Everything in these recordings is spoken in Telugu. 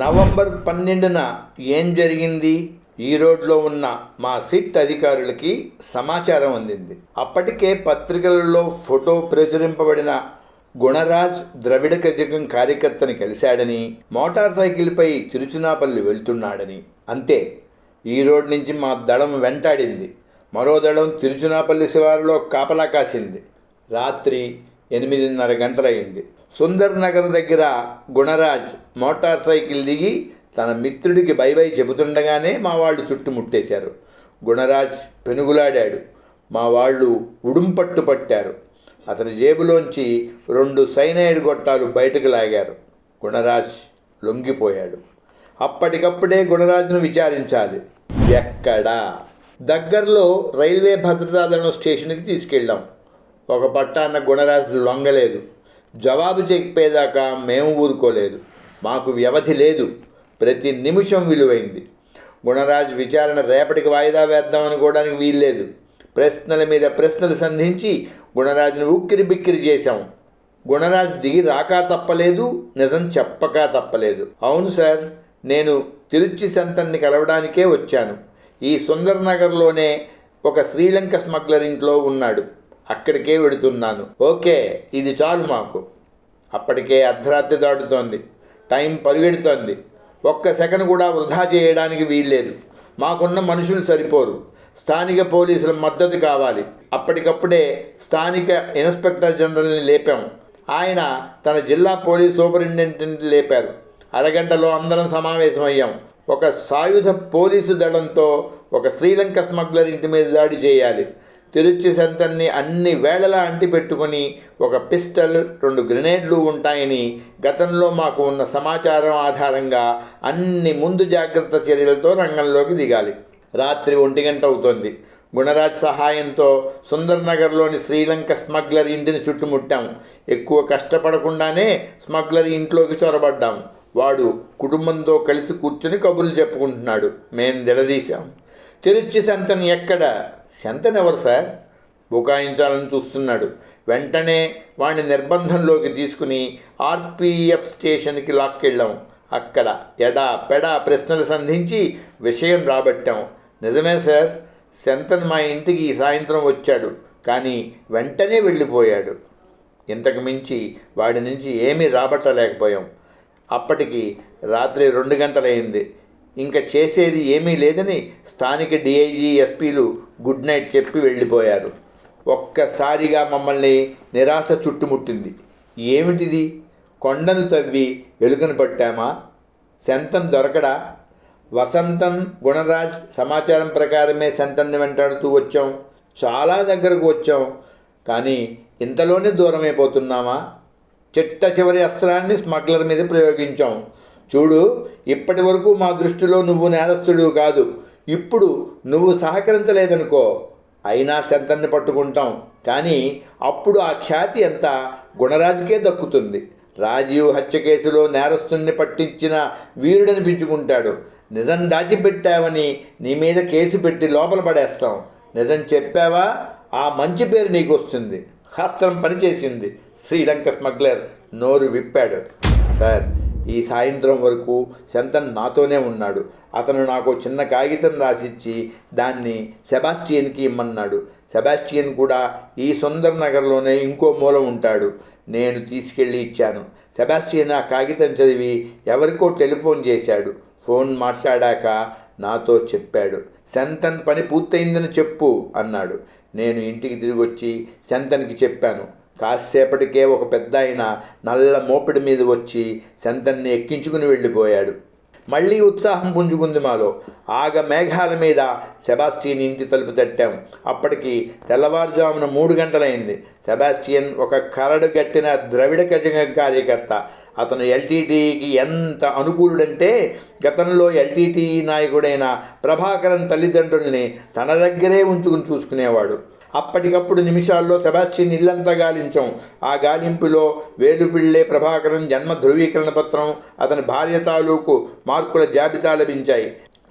నవంబర్ 12న ఏం జరిగింది? ఈరోడ్లో ఉన్న మా సిట్ అధికారులకి సమాచారం అందింది. అప్పటికే పత్రికలలో ఫోటో ప్రచురింపబడిన గుణరాజ్ ద్రవిడ కజగం కార్యకర్తని కలిశాడని, మోటార్ సైకిల్పై తిరుచునాపల్లి వెళ్తున్నాడని. అంతే. ఈ రోడ్ నుంచి మా దళం వెంటాడింది. మరో దళం తిరుచునాపల్లి శివారులో కాపలా కాసింది. రాత్రి 8:30 గంటలయ్యింది. సుందర్ నగర్ దగ్గర గుణరాజ్ మోటార్ సైకిల్ దిగి తన మిత్రుడికి బై బై చెబుతుండగానే మా వాళ్ళు చుట్టుముట్టేశారు. గుణరాజ్ పెనుగులాడాడు. మా వాళ్ళు ఉడుంపట్టు పట్టారు. అతని జేబులోంచి 2 సైనైడ్ గొట్టాలు బయటకు లాగారు. గుణరాజ్ లొంగిపోయాడు. అప్పటికప్పుడే గుణరాజ్ను విచారించాలి. ఎక్కడా? దగ్గరలో రైల్వే భద్రతాదళం స్టేషన్కి తీసుకెళ్ళాం. ఒక పట్టాన్న గుణరాజ్ లొంగలేదు. జవాబు చెప్పేదాకా మేము ఊరుకోలేదు. మాకు వ్యవధి లేదు. ప్రతి నిమిషం విలువైంది. గుణరాజ్ విచారణ రేపటికి వాయిదా వేద్దాం అనుకోవడానికి వీల్లేదు. ప్రశ్నల మీద ప్రశ్నలు సంధించి గుణరాజ్ని ఉక్కిరి బిక్కిరి చేశాం. గుణరాజ్ దిగి రాకా తప్పలేదు, నిజం చెప్పకా తప్పలేదు. అవును సార్, నేను తిరుచి సంతన్ని కలవడానికే వచ్చాను. ఈ సుందర్ నగర్లోనే ఒక శ్రీలంక స్మగ్లర్ ఇంట్లో ఉన్నాడు. అక్కడికే వెడుతున్నాను. ఓకే, ఇది చాలు మాకు. అప్పటికే అర్ధరాత్రి దాటుతోంది. టైం పరిగెడుతోంది. ఒక్క సెకండ్ కూడా వృధా చేయడానికి వీల్లేదు. మాకున్న మనుషులు సరిపోరు. స్థానిక పోలీసుల మద్దతు కావాలి. అప్పటికప్పుడే స్థానిక ఇన్స్పెక్టర్ జనరల్ని లేపాం. ఆయన తన జిల్లా పోలీస్ సూపరింటెండెంట్ని లేపారు. అరగంటలో అందరం సమావేశమయ్యాం. ఒక సాయుధ పోలీసు దళంతో ఒక శ్రీలంక స్మగ్లర్ ఇంటి మీద దాడి చేయాలి. తిరుచి సంతన్ని అన్ని వేళలా అంటిపెట్టుకుని ఒక పిస్టల్, 2 గ్రెనేడ్లు ఉంటాయని గతంలో మాకు ఉన్న సమాచారం ఆధారంగా అన్ని ముందు జాగ్రత్త చర్యలతో రంగంలోకి దిగాలి. రాత్రి 1 గంట అవుతోంది. గుణరాజ్ సహాయంతో సుందర్ నగర్లోని శ్రీలంక స్మగ్లర్ ఇంటిని చుట్టుముట్టాం. ఎక్కువ కష్టపడకుండానే స్మగ్లర్ ఇంట్లోకి చొరబడ్డాం. వాడు కుటుంబంతో కలిసి కూర్చుని కబుర్లు చెప్పుకుంటున్నాడు. మేం దిడదీశాం. తిరుచి సంతన్ ఎక్కడ? సంతన్ ఎవరు సార్? బుకాయించాలని చూస్తున్నాడు. వెంటనే వాడిని నిర్బంధంలోకి తీసుకుని ఆర్పిఎఫ్ స్టేషన్కి లాక్కెళ్ళాం. అక్కడ ఎడా పెడా ప్రశ్నలు సంధించి విషయం రాబట్టాం. నిజమే సార్, సంతన్ మా ఇంటికి ఈ సాయంత్రం వచ్చాడు, కానీ వెంటనే వెళ్ళిపోయాడు. ఇంతకు మించి వాడి నుంచి ఏమీ రాబట్టలేకపోయాం. అప్పటికి రాత్రి 2 గంటలైంది. ఇంకా చేసేది ఏమీ లేదని స్థానిక డిఐజీ, ఎస్పీలు గుడ్ నైట్ చెప్పి వెళ్ళిపోయారు. ఒక్కసారిగా మమ్మల్ని నిరాశ చుట్టుముట్టింది. ఏమిటిది? కొండను తవ్వి ఎలుకను పట్టామా? సంతన్ దొరకడా? వసంతన్, గుణరాజ్ సమాచారం ప్రకారమే సంతన్ని వెంటాడుతూ వచ్చాం. చాలా దగ్గరకు వచ్చాం, కానీ ఇంతలోనే దూరమైపోతున్నామా? చిట్ట చివరి అస్త్రాన్ని స్మగ్లర్ మీద ప్రయోగించాం. చూడు, ఇప్పటి వరకు మా దృష్టిలో నువ్వు నేరస్తుడు కాదు. ఇప్పుడు నువ్వు సహకరించలేదనుకో, అయినా సంతన్ని పట్టుకుంటాం. కానీ అప్పుడు ఆ ఖ్యాతి అంతా గుణరాజుకే దక్కుతుంది. రాజీవ్ హత్య కేసులో నేరస్తుల్ని పట్టించిన వీరుడనిపించుకుంటాడు. నిజం దాచిపెట్టావని నీ మీద కేసు పెట్టి లోపల పడేస్తాం. నిజం చెప్పావా, ఆ మంచి పేరు నీకు వస్తుంది. అస్త్రం పనిచేసింది. శ్రీలంక స్మగ్లర్ నోరు విప్పాడు. సార్, ఈ సాయంత్రం వరకు సంతన్ నాతోనే ఉన్నాడు. అతను నాకు చిన్న కాగితం రాసిచ్చి దాన్ని సెబాస్టియన్కి ఇమ్మన్నాడు. సెబాస్టియన్ కూడా ఈ సుందర్ నగర్లోనే ఇంకో మూల ఉంటాడు. నేను తీసుకెళ్ళి ఇచ్చాను. సెబాస్టియన్ ఆ కాగితం చదివి ఎవరికో టెలిఫోన్ చేశాడు. ఫోన్ మాట్లాడాక నాతో చెప్పాడు. సంతన్ పని పూర్తయిందని చెప్పు అన్నాడు. నేను ఇంటికి తిరిగి వచ్చి సంతన్కి చెప్పాను. కాసేపటికే ఒక పెద్ద ఆయన నల్ల మోపిడి మీద వచ్చి సంతన్ని ఎక్కించుకుని వెళ్ళిపోయాడు. మళ్ళీ ఉత్సాహం పుంజుకుంది మాలో. ఆగ మేఘాల మీద సెబాస్టియన్ ఇంటి తలుపు తట్టాం. అప్పటికి తెల్లవారుజామున 3 గంటలైంది. సెబాస్టియన్ ఒక కరడు కట్టిన ద్రవిడ కజగం కార్యకర్త. అతను ఎల్టీటీకి ఎంత అనుకూలుడంటే, గతంలో ఎల్టీటీ నాయకుడైన ప్రభాకరన్ తల్లిదండ్రుల్ని తన దగ్గరే ఉంచుకుని చూసుకునేవాడు. అప్పటికప్పుడు నిమిషాల్లో సెబాస్టియన్ ఇల్లంతా గాలించాం. ఆ గాలింపులో వేలుపిళ్ళే ప్రభాకరన్ జన్మ ధృవీకరణ పత్రం, అతని భార్య తాలూకు మార్కుల జాబితా లభించాయి.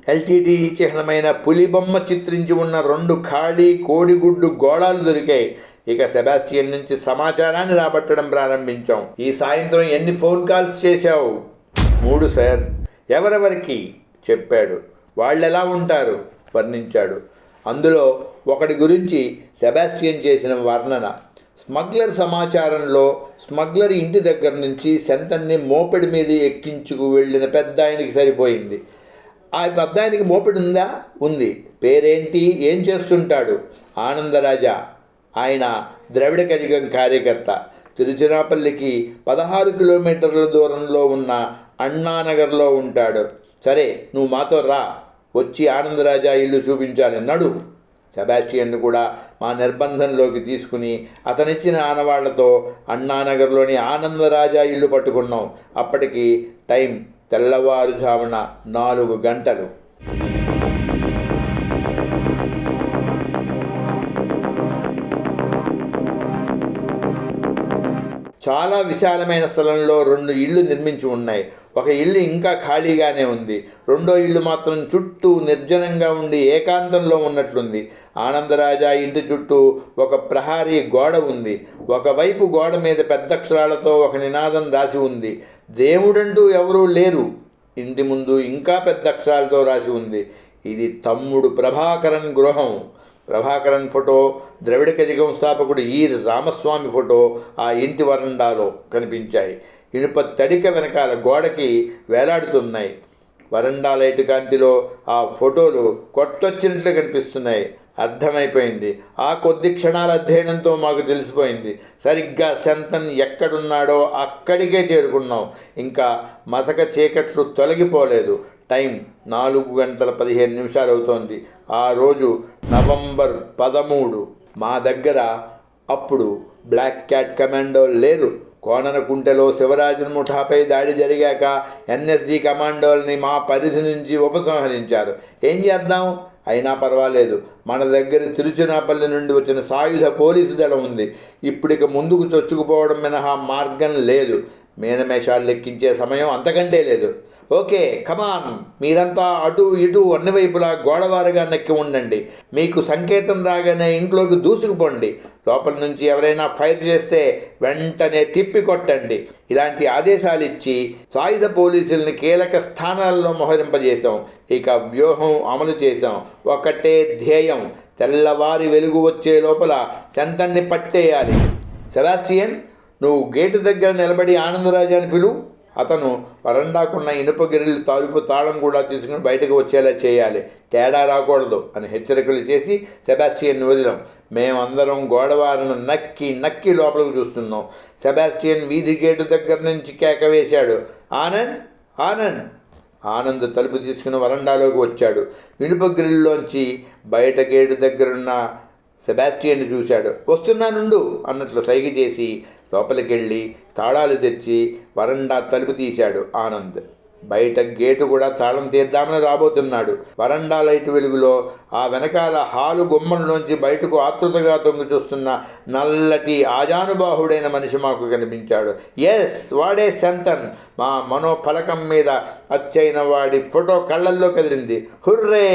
ఎల్టీటీ చిహ్నమైన పులిబొమ్మ చిత్రించి ఉన్న 2 ఖాళీ కోడిగుడ్డు గోళాలు దొరికాయి. ఇక సెబాస్టియన్ నుంచి సమాచారాన్ని రాబట్టడం ప్రారంభించాం. ఈ సాయంత్రం ఎన్ని ఫోన్ కాల్స్ చేశావు? 3 సార్. ఎవరెవరికి చెప్పాడు. వాళ్ళెలా ఉంటారు వర్ణించాడు. అందులో ఒకటి గురించి సెబాస్టియన్ చేసిన వర్ణన. స్మగ్లర్ సమాచారంలో స్మగ్లర్ ఇంటి దగ్గర నుంచి శంతన్ని మోపెడి మీద ఎక్కించుకు వెళ్ళిన పెద్ద ఆయనకి సరిపోయింది. ఆ పెద్ద ఆయనకి మోపెడి ఉందా? ఉంది. పేరేంటి? ఏం చేస్తుంటాడు? ఆనందరాజా. ఆయన ద్రవిడ కజగం కార్యకర్త. తిరుచిరాపల్లికి 16 కిలోమీటర్ల దూరంలో ఉన్న అన్నానగర్లో ఉంటాడు. సరే, నువ్వు మాతో రా, వచ్చి ఆనందరాజా ఇల్లు చూపించాలి, నడు. సెబాస్టియన్ను కూడా మా నిర్బంధంలోకి తీసుకుని అతనిచ్చిన ఆనవాళ్లతో అన్నానగర్లోని ఆనందరాజా ఇల్లు పట్టుకున్నాం. అప్పటికి టైం తెల్లవారుజామున 4 గంటలు. చాలా విశాలమైన స్థలంలో 2 ఇళ్ళు నిర్మించి ఉన్నాయి. ఒక ఇల్లు ఇంకా ఖాళీగానే ఉంది. రెండో ఇల్లు మాత్రం చుట్టూ నిర్జనంగా ఉండి ఏకాంతంలో ఉన్నట్లుంది. ఆనందరాజా ఇంటి చుట్టూ ఒక ప్రహారీ గోడ ఉంది. ఒకవైపు గోడ మీద పెద్దక్షరాలతో ఒక నినాదం రాసి ఉంది. దేవుడంటూ ఎవరూ లేరు. ఇంటి ముందు ఇంకా పెద్ద అక్షరాలతో రాసి ఉంది. ఇది తమ్ముడు ప్రభాకరన్ గృహం. ప్రభాకరన్ ఫోటో, ద్రవిడ కజగం స్థాపకుడు ఈ రామస్వామి ఫోటో ఆ ఇంటి వరండాలో కనిపించాయి. ఇనుప తడిక వెనకాల గోడకి వేలాడుతున్నాయి. వరండా లైటు కాంతిలో ఆ ఫోటోలు కొట్టొచ్చినట్లు కనిపిస్తున్నాయి. అర్థమైపోయింది. ఆ కొద్ది క్షణాల అధ్యయనంతో మాకు తెలిసిపోయింది. సరిగ్గా శంతన్ ఎక్కడున్నాడో అక్కడికే చేరుకున్నాం. ఇంకా మసక చీకట్లు తొలగిపోలేదు. టైం 4:15 అవుతోంది. ఆ రోజు నవంబర్ 13. మా దగ్గర అప్పుడు బ్లాక్ క్యాట్ కమాండో లేరు. కోననకుంటలో శివరాజన్ ముఠాపై దాడి జరిగాక ఎన్ఎస్జీ కమాండోల్ని మా పరిధి నుంచి ఉపసంహరించారు. ఏం చేద్దాం? అయినా పర్వాలేదు, మన దగ్గర తిరుచినాపల్లి నుండి వచ్చిన సాయుధ పోలీసు దళం ఉంది. ఇప్పుడిక ముందుకు చొచ్చుకుపోవడం మినహా మార్గం లేదు. మీనమేషాలు లెక్కించే సమయం అంతకంటే లేదు. ఓకే, కమాన్, మీరంతా అటు ఇటు అన్ని వైపులా గోడవారుగా నక్కి ఉండండి. మీకు సంకేతం రాగానే ఇంట్లోకి దూసుకుపోండి. లోపల నుంచి ఎవరైనా ఫైర్ చేస్తే వెంటనే తిప్పి కొట్టండి. ఇలాంటి ఆదేశాలు ఇచ్చి సాయుధ పోలీసుల్ని కీలక స్థానాల్లో మోహరింపజేశాం. ఇక వ్యూహం అమలు చేశాం. ఒకటే ధ్యేయం, తెల్లవారి వెలుగు వచ్చే లోపల శంతన్ని పట్టేయాలి. సెబాస్టియన్, నువ్వు గేటు దగ్గర నిలబడి ఆనందరాజాని పిలువు. అతను వరండాకున్న ఇనుప గిరిలు తలుపు తాళం కూడా తీసుకుని బయటకు వచ్చేలా చేయాలి. తేడా రాకూడదు అని హెచ్చరికలు చేసి సెబాస్టియన్ వదిలాం. మేమందరం గోడవారిని నక్కి నక్కి లోపలికి చూస్తున్నాం. సెబాస్టియన్ వీధి గేటు దగ్గర నుంచి కేక వేశాడు, ఆనంద్, ఆనంద్. ఆనంద్ తలుపు తీసుకుని వరండాలోకి వచ్చాడు. ఇనుప గ్రిల్లోంచి బయట గేటు దగ్గరున్న సెబాస్టియన్ని చూశాడు. వస్తున్నానుండు అన్నట్లు సైగ చేసి లోపలికెళ్ళి తాళాలు తెచ్చి వరండా తలుపు తీశాడు ఆనంద్. బయట గేటు కూడా తాళం తీద్దామని రాబోతున్నాడు. వరండా లైట్ వెలుగులో ఆ వెనకాల హాలు గుమ్మంలోంచి బయటకు ఆతృతగా తొంగి చూస్తున్న నల్లటి ఆజానుబాహుడైన మనిషి మాకు కనిపించాడు. ఎస్, వాడే శంతన్. మా మనోఫలకం మీద అచ్చైన వాడి ఫోటో కళ్ళల్లో కదిలింది. హుర్రే!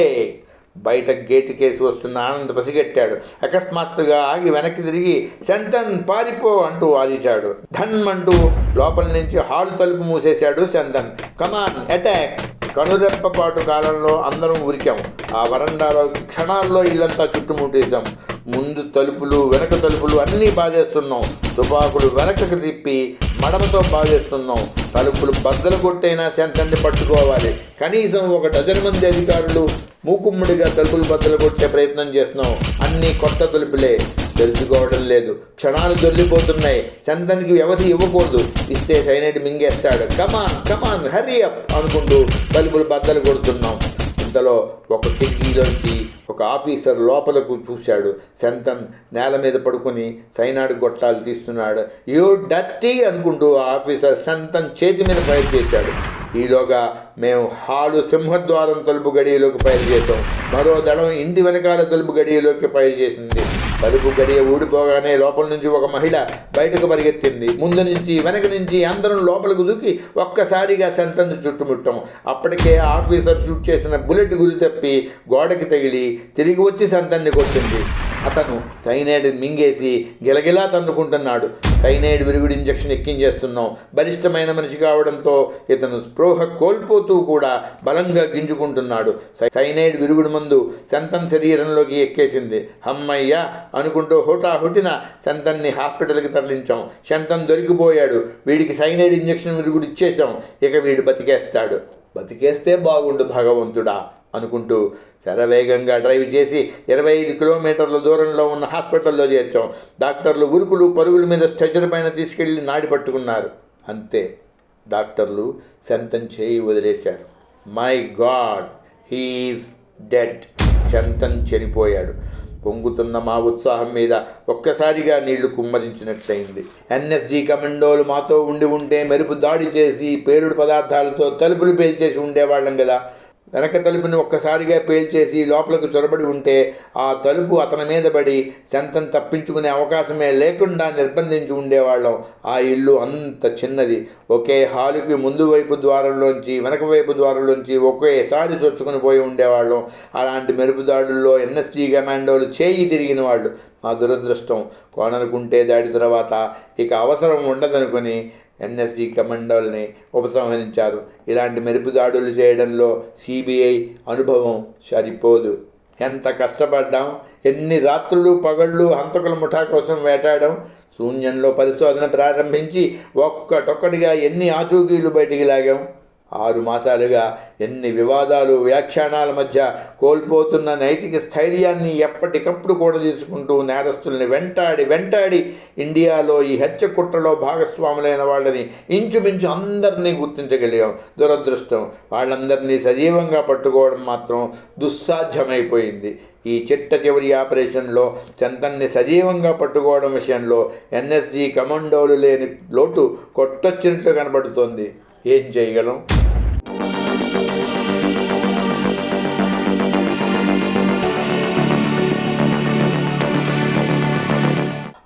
బయట గేటు కేసి వస్తున్న ఆనంద్ పసిగట్టాడు. అకస్మాత్తుగా ఆగి వెనక్కి తిరిగి శంతన్ పారిపో అంటూ ఆదిచాడు. ధన్ అంటూ లోపల నుంచి హాలు తలుపు మూసేశాడు శంతన్. కమాన్, అటాక్! కనురెప్పపాటు కాలంలో అందరం ఉరికాం. ఆ వరండాలో క్షణాల్లో ఇల్లంతా చుట్టుముట్టేశాం. ముందు తలుపులు వెనక తలుపులు అన్నీ బాధేస్తున్నాం. తుపాకులు వెనకకు తిప్పి మడమతో బాధేస్తున్నాం. తలుపులు బద్దలు కొట్టైనా శంతన్ని పట్టుకోవాలి. కనీసం 1 డజన్ మంది అధికారులు మూకుమ్మడిగా తలుపులు బద్దలు కొట్టే ప్రయత్నం చేస్తున్నాం. అన్నీ కొత్త తలుపులే, తెలుసుకోవడం లేదు. క్షణాలు దొల్లిపోతున్నాయి. శంతన్కి వ్యవధి ఇవ్వకూడదు. ఇస్తే సైనైట్ మింగేస్తాడు. కమాన్ కమాన్, హర్రీ అప్ అనుకుంటూ తలుపులు బద్దలు కొడుతున్నాం. ఇంతలో ఒక కిటికీలోంచి ఒక ఆఫీసర్ లోపలకు చూశాడు. శంతన్ నేల మీద పడుకొని సైనాడు గొట్టాలు తీస్తున్నాడు. యూ డర్టీ అనుకుంటూ ఆ ఆఫీసర్ శంతన్ చేతి మీద ఫైర్ చేశాడు. ఈలోగా మేము హాలు సింహద్వారం తలుపు గడియలోకి ఫైర్ చేసాం. మరో దళం ఇంటి వెనకాల తలుపు గడియలోకి ఫైర్ చేసింది. తలుపు గడియ ఊడిపోగానే లోపల నుంచి ఒక మహిళ బయటకు పరిగెత్తింది. ముందు నుంచి వెనక నుంచి అందరం లోపలికి దూకి ఒక్కసారిగా శంతన్ చుట్టుముట్టాం. అప్పటికే ఆఫీసర్ షూట్ చేసిన బుల్లెట్ గురి తప్పి గోడకి తగిలి తిరిగి వచ్చి శంతన్ని కొట్టింది. అతను సైనైడ్ మింగేసి గిలగిలా తన్నుకుంటున్నాడు. సైనైడ్ విరుగుడు ఇంజెక్షన్ ఎక్కించేస్తున్నాం. బలిష్టమైన మనిషి కావడంతో ఇతను స్పృహ కోల్పోతూ కూడా బలంగా గింజుకుంటున్నాడు. సైనైడ్ విరుగుడు మందు శంతన్ శరీరంలోకి ఎక్కేసింది. అమ్మయ్య అనుకుంటూ హుటాహుటిన శంతన్ని హాస్పిటల్కి తరలించాం. శంతన్ దొరికిపోయాడు. వీడికి సైనైడ్ ఇంజెక్షన్ విరుగుడు ఇచ్చేసాం. ఇక వీడు బతికేస్తాడు. బతికేస్తే బాగుండు భగవంతుడా అనుకుంటూ శరవేగంగా డ్రైవ్ చేసి 25 కిలోమీటర్ల దూరంలో ఉన్న హాస్పిటల్లో చేర్చాం. డాక్టర్లు ఉరుకులు పరుగుల మీద స్ట్రెచర్ పైన తీసుకెళ్లి నాడి పట్టుకున్నారు. అంతే, డాక్టర్లు శంతన్ చేయి వదిలేశారు. My god, he's dead. Shantan చనిపోయాడు. పొంగుతున్న మా ఉత్సాహం మీద ఒక్కసారిగా నీళ్లు కుమ్మరించినట్లయింది. ఎన్ఎస్జీ కమాండోలు మాతో ఉంటే మెరుపు దాడి చేసి పేలుడు పదార్థాలతో తలుపులు పేల్చేసి ఉండేవాళ్ళం కదా. వెనక తలుపుని ఒక్కసారిగా పేల్చేసి లోపలకు చొరబడి ఉంటే ఆ తలుపు అతని మీద పడి శంతన్ తప్పించుకునే అవకాశమే లేకుండా నిర్బంధించి ఉండేవాళ్ళం. ఆ ఇల్లు అంత చిన్నది. ఒకే హాలుకి ముందు వైపు ద్వారంలోంచి వెనక వైపు ద్వారంలోంచి ఒకేసారి చొచ్చుకుని పోయి ఉండేవాళ్ళం. అలాంటి మెరుపుదాడుల్లో ఎన్ఎస్జీ కమాండోలు చేయి తిరిగిన వాళ్ళు. మా దురదృష్టం, కోననుకుంటే దాడి తర్వాత ఇక అవసరం ఉండదనుకొని ఎన్ఎస్జీ కమాండోల్ని ఉపసంహరించారు. ఇలాంటి మెరుపుదాడులు చేయడంలో సిబిఐ అనుభవం సరిపోదు. ఎంత కష్టపడ్డాం, ఎన్ని రాత్రులు పగళ్ళు హంతకుల ముఠా కోసం వేటాడాం. శూన్యంలో పరిశోధన ప్రారంభించి ఒక్కటొక్కటిగా ఎన్ని ఆచూకీలు బయటికి లాగాం. 6 మాసాలుగా ఎన్ని వివాదాలు వ్యాఖ్యానాల మధ్య కోల్పోతున్న నైతిక స్థైర్యాన్ని ఎప్పటికప్పుడు కూడా తీసుకుంటూ నేరస్తుల్ని వెంటాడి ఇండియాలో ఈ హత్య కుట్రలో భాగస్వాములైన వాళ్ళని ఇంచుమించు అందరినీ గుర్తించగలిగాం. దురదృష్టం, వాళ్ళందరినీ సజీవంగా పట్టుకోవడం మాత్రం దుస్సాధ్యమైపోయింది. ఈ చివరి ఆపరేషన్లో శంతన్ని సజీవంగా పట్టుకోవడం విషయంలో ఎన్ఎస్జీ కమాండోలు లేని లోటు కొట్టొచ్చినట్లు కనబడుతోంది. ఏం చేయగలం?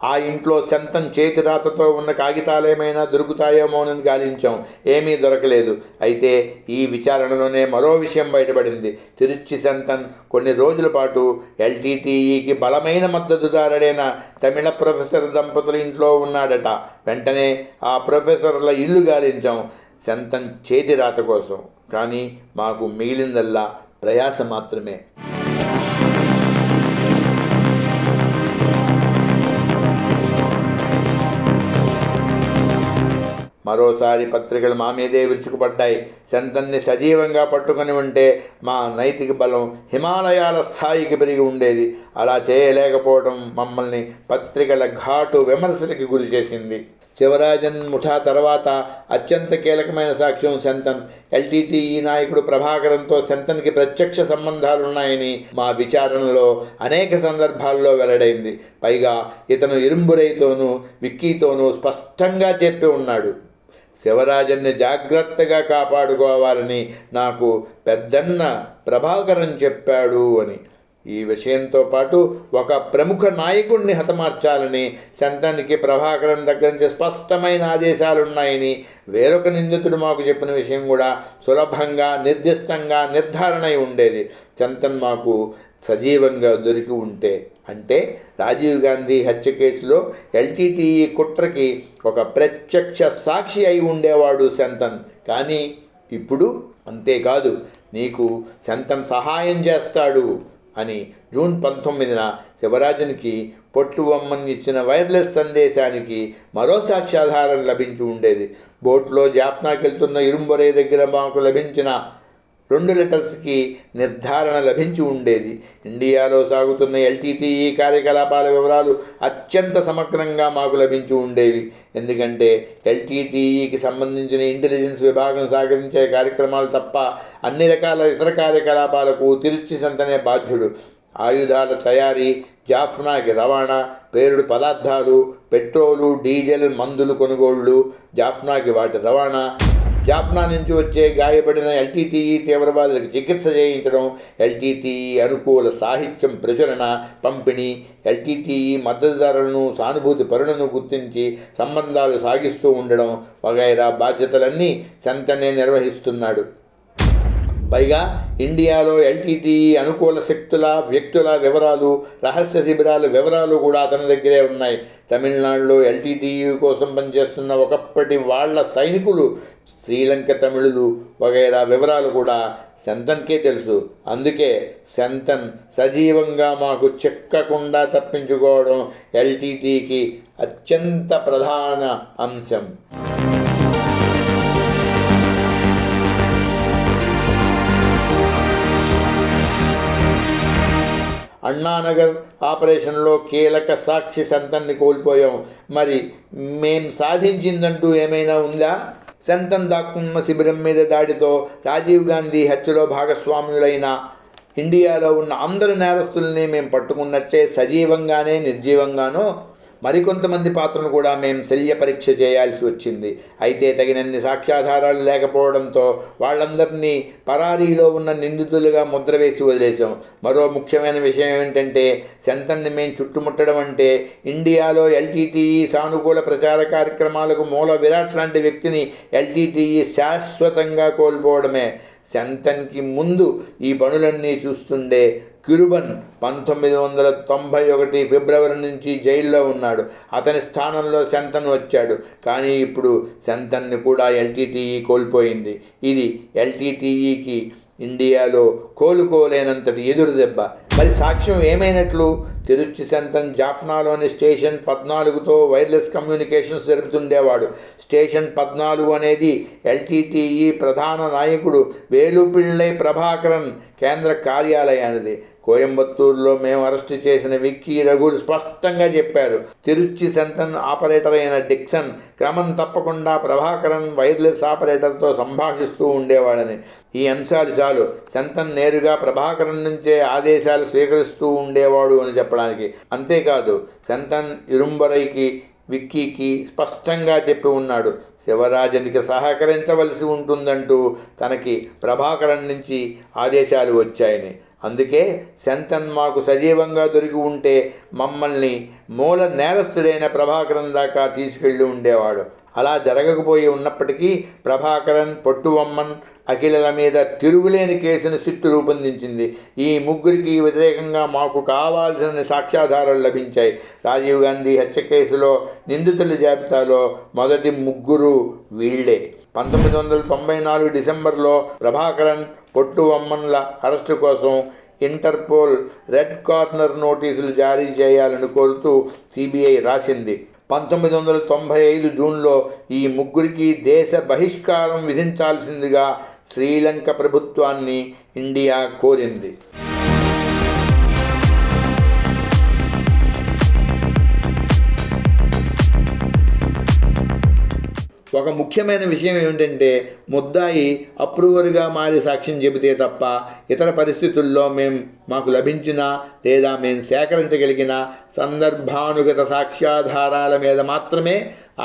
ఆ ఇంట్లో శంతన్ చేతి రాతతో ఉన్న కాగితాలేమైనా దొరుకుతాయేమోనని గాలించాం. ఏమీ దొరకలేదు. అయితే ఈ విచారణలోనే మరో విషయం బయటపడింది. తిరుచి శంతన్ కొన్ని రోజుల పాటు ఎల్టీటీఈకి బలమైన మద్దతుదారుడైన తమిళ ప్రొఫెసర్ దంపతుల ఇంట్లో ఉన్నాడట. వెంటనే ఆ ప్రొఫెసర్ల ఇల్లు గాలించాం శంతన్ చేతి రాత కోసం. కానీ మాకు మిగిలిందల్లా ప్రయాస మాత్రమే. మరోసారి పత్రికలు మా మీదే విరుచుకుపడ్డాయి. శంతన్ని సజీవంగా పట్టుకుని ఉంటే మా నైతిక బలం హిమాలయాల స్థాయికి పెరిగి ఉండేది. అలా చేయలేకపోవడం మమ్మల్ని పత్రికల ఘాటు విమర్శలకి గురి చేసింది. శివరాజన్ ముఠా తర్వాత అత్యంత కీలకమైన సాక్ష్యం శంతన్. ఎల్టీటీఈ నాయకుడు ప్రభాకరంతో శంతన్కి ప్రత్యక్ష సంబంధాలున్నాయని మా విచారణలో అనేక సందర్భాల్లో వెల్లడైంది. పైగా ఇతను ఇరుంబురైతోనూ విక్కీతోనూ స్పష్టంగా చెప్పి ఉన్నాడు. శివరాజన్ని జాగ్రత్తగా కాపాడుకోవాలని నాకు పెద్దన్న ప్రభాకరం చెప్పాడు అని. ఈ విషయంతో పాటు ఒక ప్రముఖ నాయకుడిని హతమార్చాలని శంతన్కి ప్రభాకరం దగ్గర నుంచి స్పష్టమైన ఆదేశాలున్నాయని వేరొక నిందితుడు మాకు చెప్పిన విషయం కూడా సులభంగా నిర్దిష్టంగా నిర్ధారణ అయి ఉండేది. శంతన్ మాకు సజీవంగా దొరికి ఉంటే, అంటే రాజీవ్ గాంధీ హత్య కేసులో ఎల్టీటీఈ కుట్రకి ఒక ప్రత్యక్ష సాక్షి అయి ఉండేవాడు శంతన్. కానీ ఇప్పుడు అంతేకాదు, నీకు శంతన్ సహాయం చేస్తాడు అని జూన్ 19న శివరాజన్కి పొట్టుబొమ్మని ఇచ్చిన వైర్లెస్ సందేశానికి మరో సాక్ష్యాధారం లభించి ఉండేది. బోట్లో జాఫ్నాకి వెళ్తున్న ఇరుంబొరై దగ్గర మాకు లభించిన 2 లెటర్స్కి నిర్ధారణ లభించి ఉండేది. ఇండియాలో సాగుతున్న ఎల్టీటీఈ కార్యకలాపాల వివరాలు అత్యంత సమగ్రంగా మాకు లభించి ఉండేవి. ఎందుకంటే ఎల్టీటీఈకి సంబంధించిన ఇంటెలిజెన్స్ విభాగం సాగించే కార్యక్రమాలు తప్ప అన్ని రకాల ఇతర కార్యకలాపాలకు తిరుచి శంతనే బాధ్యుడు. ఆయుధాల తయారీ, జాఫ్నాకి రవాణా, పేలుడు పదార్థాలు, పెట్రోలు, డీజిల్, మందులు కొనుగోళ్లు, జాఫ్నాకి వాటి రవాణా, జాఫ్నా నుంచి వచ్చే గాయపడిన ఎల్టీటీఈ తీవ్రవాదులకు చికిత్స చేయించడం, ఎల్టీటీఈ అనుకూల సాహిత్యం ప్రచురణ, పంపిణీ, ఎల్టీటీఈ మద్దతుదారులను సానుభూతి పరులను గుర్తించి సంబంధాలు సాగిస్తూ ఉండడం వగైరా బాధ్యతలన్నీ శంతనే నిర్వహిస్తున్నాడు. పైగా ఇండియాలో ఎల్టీటీఈ అనుకూల శక్తుల వ్యక్తుల వివరాలు, రహస్య శిబిరాల వివరాలు కూడా అతని దగ్గరే ఉన్నాయి. తమిళనాడులో ఎల్టీటీఈ కోసం పనిచేస్తున్న ఒకప్పటి వాళ్ళ సైనికులు, శ్రీలంక తమిళులు వగైరా వివరాలు కూడా శంతన్కే తెలుసు. అందుకే శంతన్ సజీవంగా మాకు చిక్కకుండా తప్పించుకోవడం ఎల్టీటీకి అత్యంత ప్రధాన అంశం. అన్నానగర్ ఆపరేషన్లో కీలక సాక్షి శంతన్ని కోల్పోయాం. మరి మేం సాధించిందంటూ ఏమైనా ఉందా? శంతన్ దాక్కున్న శిబిరం మీద దాడితో రాజీవ్ గాంధీ హత్యలో భాగస్వాములైన ఇండియాలో ఉన్న అందరు నేరస్తుల్ని మేము పట్టుకున్నట్లే సజీవంగానే నిర్జీవంగానో మరికొంతమంది పాత్రను కూడా మేము శల్య పరీక్ష చేయాల్సి వచ్చింది. అయితే తగినన్ని సాక్ష్యాధారాలు లేకపోవడంతో వాళ్ళందరినీ పరారీలో ఉన్న నిందితులుగా ముద్ర వేసి వదిలేశాం. మరో ముఖ్యమైన విషయం ఏమిటంటే శంతన్ని మేము చుట్టుముట్టడం అంటే ఇండియాలో ఎల్టీటీఈ సానుకూల ప్రచార కార్యక్రమాలకు మూల విరాట్ లాంటి వ్యక్తిని ఎల్టీటీఈ శాశ్వతంగా కోల్పోవడమే. శంతన్కి ముందు ఈ పనులన్నీ చూస్తుండే కిరుబన్ 1991 ఫిబ్రవరి నుంచి జైల్లో ఉన్నాడు. అతని స్థానంలో శంతన్ వచ్చాడు. కానీ ఇప్పుడు శంతన్ని కూడా ఎల్టీటీఈ కోల్పోయింది. ఇది ఎల్టీటీఈకి ఇండియాలో కోలుకోలేనంతటి ఎదురు దెబ్బ. మరి సాక్ష్యం ఏమైనట్లు? తిరుచి శంతన్ జాఫ్నాలోని స్టేషన్ 14తో వైర్లెస్ కమ్యూనికేషన్స్ జరుపుతుండేవాడు. స్టేషన్ 14 అనేది ఎల్టీటీఈ ప్రధాన నాయకుడు వేలుపిళ్ళై ప్రభాకరన్ కేంద్ర కార్యాలయానిది. కోయంబత్తూరులో మేము అరెస్టు చేసిన విక్కీ రఘులు స్పష్టంగా చెప్పారు. తిరుచి శంతన్ ఆపరేటర్ అయిన డిక్సన్ క్రమం తప్పకుండా ప్రభాకరన్ వైర్లెస్ ఆపరేటర్తో సంభాషిస్తూ ఉండేవాడని. ఈ అంశాలు చాలు శంతన్ నేరుగా ప్రభాకరన్ నుంచే ఆదేశాలు స్వీకరిస్తూ ఉండేవాడు అని చెప్పడానికి. అంతేకాదు శంతన్ ఇరుంబరైకి, విక్కీకి స్పష్టంగా చెప్పి ఉన్నాడు శివరాజన్కి సహకరించవలసి ఉంటుందంటూ తనకి ప్రభాకరన్ నుంచి ఆదేశాలు వచ్చాయని. అందుకే శంతన్ మాకు సజీవంగా దొరికి ఉంటే మమ్మల్ని మూల నేరస్తుడైన ప్రభాకరన్ దాకా తీసుకెళ్ళి ఉండేవాడు. అలా జరగకపోయి ఉన్నప్పటికీ ప్రభాకరన్, పొట్టువమ్మన్, అఖిలల మీద తిరుగులేని కేసును సిట్టు రూపొందించింది. ఈ ముగ్గురికి వ్యతిరేకంగా మాకు కావాల్సిన సాక్ష్యాధారాలు లభించాయి. రాజీవ్ గాంధీ హత్య కేసులో నిందితుల జాబితాలో మొదటి ముగ్గురు వీళ్లే. 1994 డిసెంబర్లో ప్రభాకరన్, పొట్టువమ్మన్ల అరెస్టు కోసం ఇంటర్పోల్ రెడ్ కార్నర్ నోటీసులు జారీ చేయాలని కోరుతూ సిబిఐ రాసింది. 1995 జూన్లో ఈ ముగ్గురికి దేశ బహిష్కారం విధించాల్సిందిగా శ్రీలంక ప్రభుత్వాన్ని ఇండియా కోరింది. ఒక ముఖ్యమైన విషయం ఏమిటంటే ముద్దాయి అప్రూవర్గా మారి సాక్ష్యం చెబితే తప్ప ఇతర పరిస్థితుల్లో మాకు లభించిన లేదా మేము సేకరించగలిగిన సందర్భానుగత సాక్ష్యాధారాల మీద మాత్రమే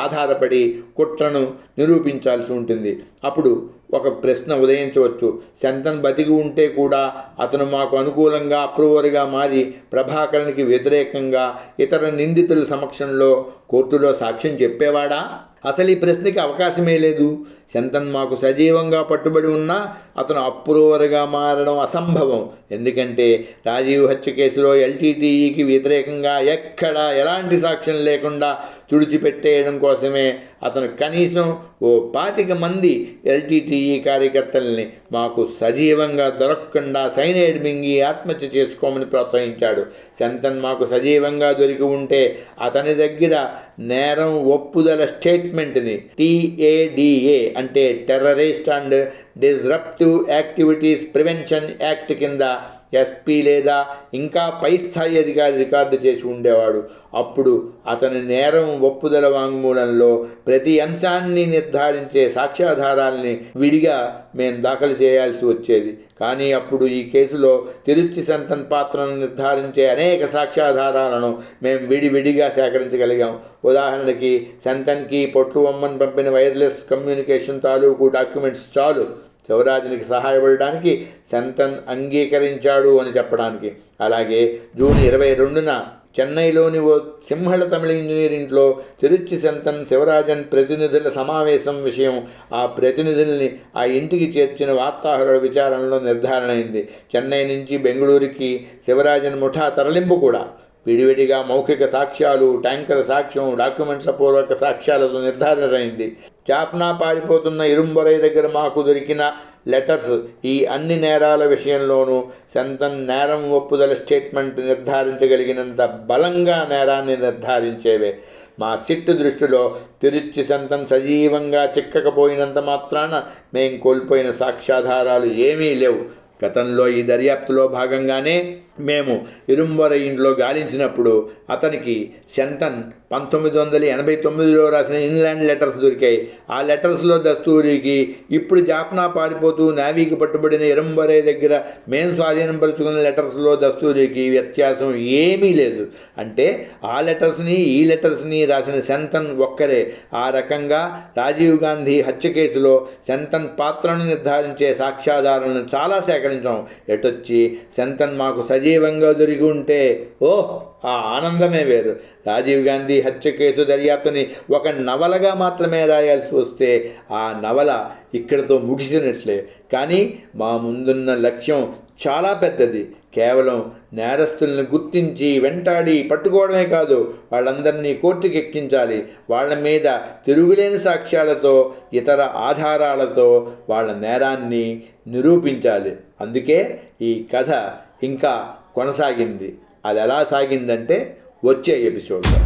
ఆధారపడి కుట్రను నిరూపించాల్సి ఉంటుంది. అప్పుడు ఒక ప్రశ్న ఉదయించవచ్చు. శంతన్ బతికి ఉంటే కూడా అతను మాకు అనుకూలంగా అప్రూవర్గా మారి ప్రభాకరన్కి వ్యతిరేకంగా ఇతర నిందితుల సమక్షంలో కోర్టులో సాక్ష్యం చెప్పేవాడా? అసలు ఈ ప్రశ్నకి అవకాశమే లేదు. శంతన్ మాకు సజీవంగా పట్టుబడి ఉన్నా అతను అప్రూవర్గా మారడం అసంభవం. ఎందుకంటే రాజీవ్ హత్య కేసులో ఎల్టీటీఈకి వ్యతిరేకంగా ఎలాంటి సాక్ష్యం లేకుండా తుడిచిపెట్టేయడం కోసమే అతను కనీసం 25 మంది ఎల్టీటీఈ కార్యకర్తల్ని మాకు సజీవంగా దొరకకుండా సైనైడ్ మింగి ఆత్మహత్య చేసుకోమని ప్రోత్సహించాడు. శంతన్ మాకు సజీవంగా దొరికి ఉంటే అతని దగ్గర నేరం ఒప్పుదల స్టేట్మెంట్ని TADA అంటే terrorist and disruptive activities prevention act కింద ఎస్పీ లేదా ఇంకా పై స్థాయి అధికారి రికార్డు చేసి ఉండేవాడు. అప్పుడు అతని నేరం ఒప్పుదల వాంగ్మూలంలో ప్రతి అంశాన్ని నిర్ధారించే సాక్ష్యాధారాల్ని విడిగా మేము దాఖలు చేయాల్సి వచ్చేది. కానీ అప్పుడు ఈ కేసులో తిరుచి శంతన్ పాత్రను నిర్ధారించే అనేక సాక్ష్యాధారాలను మేము విడివిడిగా సేకరించగలిగాం. ఉదాహరణకి శంతన్కి పొట్టువమ్మన్ పంపిన వైర్లెస్ కమ్యూనికేషన్ తాలూకు డాక్యుమెంట్స్ చాలు శివరాజన్కి సహాయపడడానికి శంతన్ అంగీకరించాడు అని చెప్పడానికి. అలాగే జూన్ 22న చెన్నైలోని ఓ సింహళ తమిళ ఇంజనీరింగ్లో తిరుచి సెంతన్ శివరాజన్ ప్రతినిధుల సమావేశం విషయం ఆ ప్రతినిధుల్ని ఆ ఇంటికి చేర్చిన వార్తాహరుల విచారణలో నిర్ధారణ అయింది. చెన్నై నుంచి బెంగళూరుకి శివరాజన్ ముఠా తరలింపు కూడా విడివిడిగా మౌఖిక సాక్ష్యాలు, ట్యాంకర్ సాక్ష్యం, డాక్యుమెంట్ల పూర్వక సాక్ష్యాలతో నిర్ధారణ అయింది. జాఫ్నా పారిపోతున్న ఇరుంబొరై దగ్గర మాకు దొరికిన లెటర్స్ ఈ అన్ని నేరాల విషయంలోనూ సెంతన్ నేరం ఒప్పుదల స్టేట్మెంట్ నిర్ధారించగలిగినంత బలంగా నేరాన్ని నిర్ధారించేవే. మా సిట్ దృష్టిలో తిరుచి సెంతన్ సజీవంగా చిక్కకపోయినంత మాత్రాన మేం కోల్పోయిన సాక్ష్యాధారాలు ఏమీ లేవు. గతంలో ఈ దర్యాప్తులో భాగంగానే మేము ఇరుంబొరై ఇంట్లో గాలించినప్పుడు అతనికి సెంతన్ 1989లో రాసిన ఇన్లాండ్ లెటర్స్ దొరికాయి. ఆ లెటర్స్లో దస్తూరికి ఇప్పుడు జాఫ్నా పారిపోతూ నావీకి పట్టుబడిన ఇరుంబొరై దగ్గర మేం స్వాధీనపరుచుకున్న లెటర్స్లో దస్తూరికి వ్యత్యాసం ఏమీ లేదు. అంటే ఆ లెటర్స్ని ఈ లెటర్స్ని రాసిన సెంతన్ ఒక్కరే. ఆ రకంగా రాజీవ్ గాంధీ హత్య కేసులో సెంతన్ పాత్రను నిర్ధారించే సాక్ష్యాధారాలను చాలా సేకరించాం. ఎటొచ్చి సెంతన్ మాకు సజీవంగా దొరికి ఉంటే ఆ ఆనందమే వేరు. రాజీవ్ గాంధీ హత్య కేసు దర్యాప్తుని ఒక నవలగా మాత్రమే రాయాల్సి వస్తే ఆ నవల ఇక్కడితో ముగిసినట్లే. కానీ మా ముందున్న లక్ష్యం చాలా పెద్దది. కేవలం నేరస్తుల్ని గుర్తించి వెంటాడి పట్టుకోవడమే కాదు, వాళ్ళందరినీ కోర్టుకి ఎక్కించాలి. వాళ్ళ మీద తిరుగులేని సాక్ష్యాలతో, ఇతర ఆధారాలతో వాళ్ళ నేరాన్ని నిరూపించాలి. అందుకే ఈ కథ ఇంకా కొనసాగింది. అది ఎలా సాగిందంటే వచ్చే ఎపిసోడ్లో.